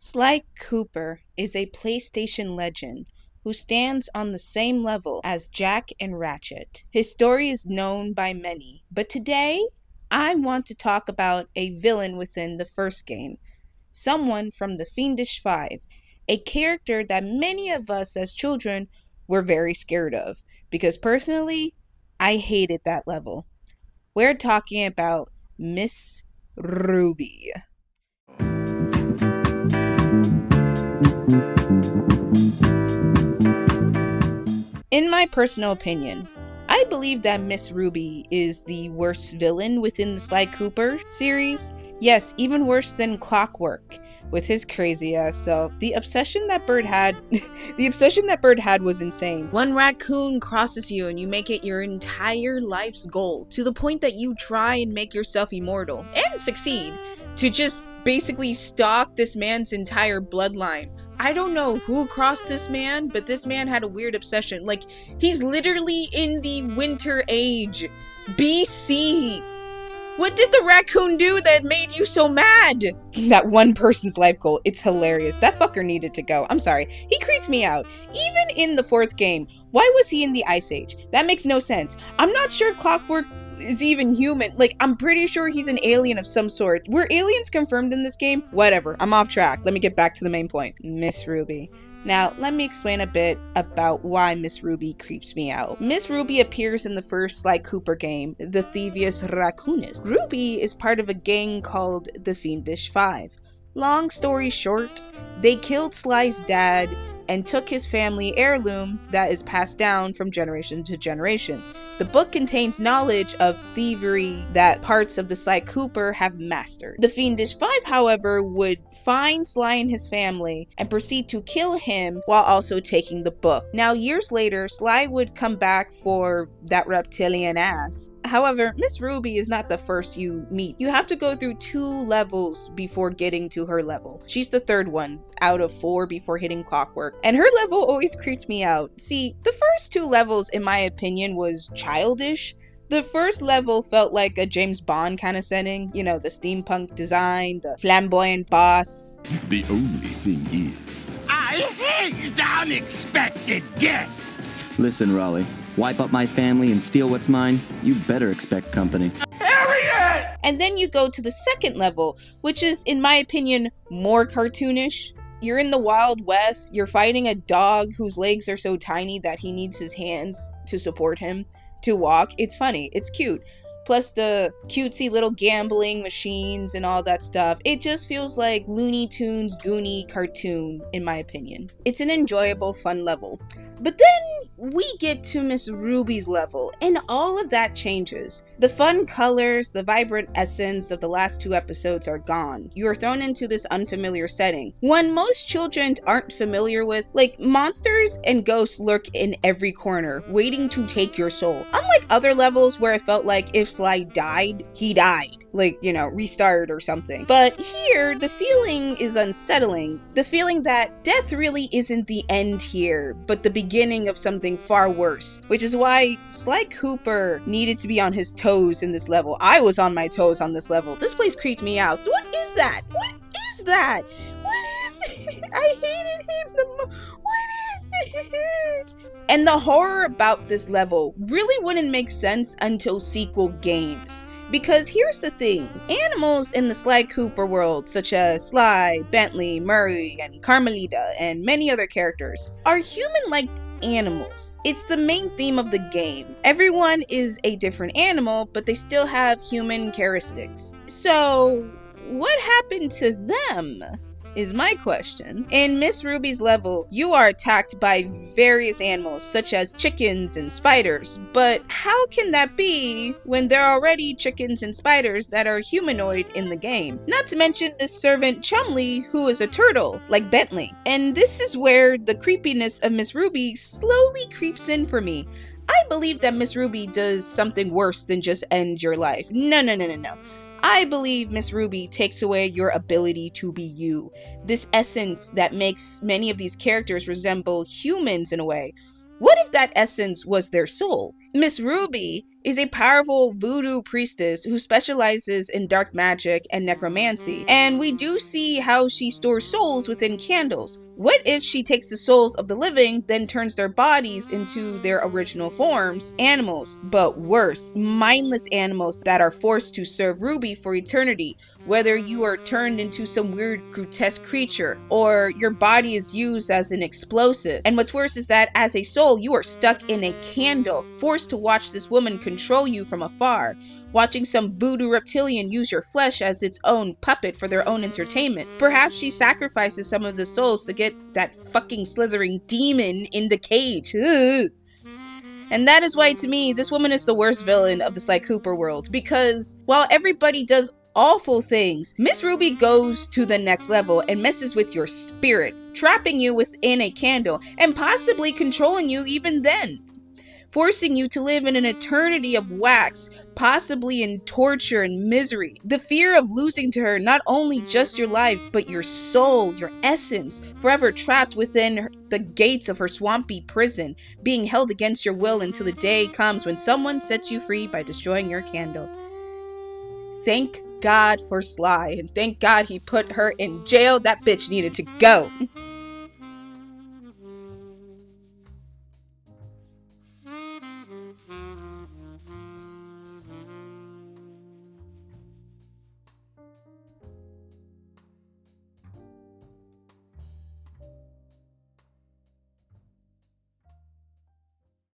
Sly Cooper is a PlayStation legend who stands on the same level as Jack and Ratchet. His story is known by many, but today I want to talk about a villain within the first game, someone from the Fiendish Five, a character that many of us as children were very scared of, because personally, I hated that level. We're talking about Miss Ruby. In my personal opinion, I believe that Miss Ruby is the worst villain within the Sly Cooper series. Yes, even worse than Clockwork with his crazy ass self. The obsession that Bird had was insane. One raccoon crosses you and you make it your entire life's goal to the point that you try and make yourself immortal and succeed to just basically stalk this man's entire bloodline. I don't know who crossed this man, but this man had a weird obsession. Like, he's literally in the winter age. BC. What did the raccoon do that made you so mad? That one person's life goal. It's hilarious. That fucker needed to go. I'm sorry. He creeps me out. Even in the fourth game, why was he in the Ice Age? That makes no sense. I'm not sure Clockwork is even human. Like, I'm pretty sure he's an alien of some sort. Were aliens confirmed in this game? Whatever, I'm off track. Let me get back to the main point. Miss Ruby. Now, let me explain a bit about why Miss Ruby creeps me out. Miss Ruby appears in the first Sly Cooper game, the Thievius Raccoonist. Ruby is part of a gang called the Fiendish Five. Long story short, they killed Sly's dad and took his family heirloom that is passed down from generation to generation. The book contains knowledge of thievery that parts of the Sly Cooper have mastered. The Fiendish Five, however, would find Sly and his family and proceed to kill him while also taking the book. Now, years later, Sly would come back for that reptilian ass. However, Miss Ruby is not the first you meet. You have to go through 2 levels before getting to her level. She's the third one out of 4 before hitting Clockwork, and her level always creeps me out. See, the first 2 levels, in my opinion, was childish. The first level felt like a James Bond kind of setting. You know, the steampunk design, the flamboyant boss. The only thing is, I hate unexpected guests! Listen, Raleigh, wipe up my family and steal what's mine? You better expect company. Harriet! And then you go to the second level, which is, in my opinion, more cartoonish. You're in the Wild West, you're fighting a dog whose legs are so tiny that he needs his hands to support him to walk. It's funny, it's cute. Plus the cutesy little gambling machines and all that stuff. It just feels like Looney Tunes Goonie cartoon, in my opinion. It's an enjoyable, fun level. But then we get to Miss Ruby's level, and all of that changes. The fun colors, the vibrant essence of the last 2 episodes are gone. You are thrown into this unfamiliar setting, one most children aren't familiar with. Like, monsters and ghosts lurk in every corner, waiting to take your soul. Unlike other levels where I felt like if Sly died, he died. Like, you know, restart or something. But here, the feeling is unsettling. The feeling that death really isn't the end here, but the beginning of something far worse. Which is why Sly Cooper needed to be on his toes in this level. I was on my toes on this level. This place creeped me out. What is that? What is that? What is it? I hated him the most. What is it? And the horror about this level really wouldn't make sense until sequel games. Because here's the thing, animals in the Sly Cooper world, such as Sly, Bentley, Murray, and Carmelita, and many other characters, are human-like animals. It's the main theme of the game. Everyone is a different animal, but they still have human characteristics. So, what happened to them? Is my question. In Miss Ruby's level, you are attacked by various animals such as chickens and spiders, but how can that be when there are already chickens and spiders that are humanoid in the game? Not to mention the servant Chumley, who is a turtle, like Bentley. And this is where the creepiness of Miss Ruby slowly creeps in for me. I believe that Miss Ruby does something worse than just end your life. No. I believe Miss Ruby takes away your ability to be you. This essence that makes many of these characters resemble humans in a way. What if that essence was their soul? Miss Ruby is a powerful voodoo priestess who specializes in dark magic and necromancy, and we do see how she stores souls within candles. What if she takes the souls of the living, then turns their bodies into their original forms, animals, but worse, mindless animals that are forced to serve Ruby for eternity, whether you are turned into some weird grotesque creature, or your body is used as an explosive. And what's worse is that as a soul, you are stuck in a candle, forced to watch this woman control you from afar, watching some voodoo reptilian use your flesh as its own puppet for their own entertainment. Perhaps she sacrifices some of the souls to get that fucking slithering demon in the cage. Ugh. And that is why, to me, this woman is the worst villain of the Sly Cooper world, because while everybody does awful things, Miss Ruby goes to the next level and messes with your spirit, trapping you within a candle and possibly controlling you even then, forcing you to live in an eternity of wax, possibly in torture and misery. The fear of losing to her not only just your life, but your soul, your essence, forever trapped within the gates of her swampy prison, being held against your will until the day comes when someone sets you free by destroying your candle. Thank God for Sly, and thank God he put her in jail. That bitch needed to go.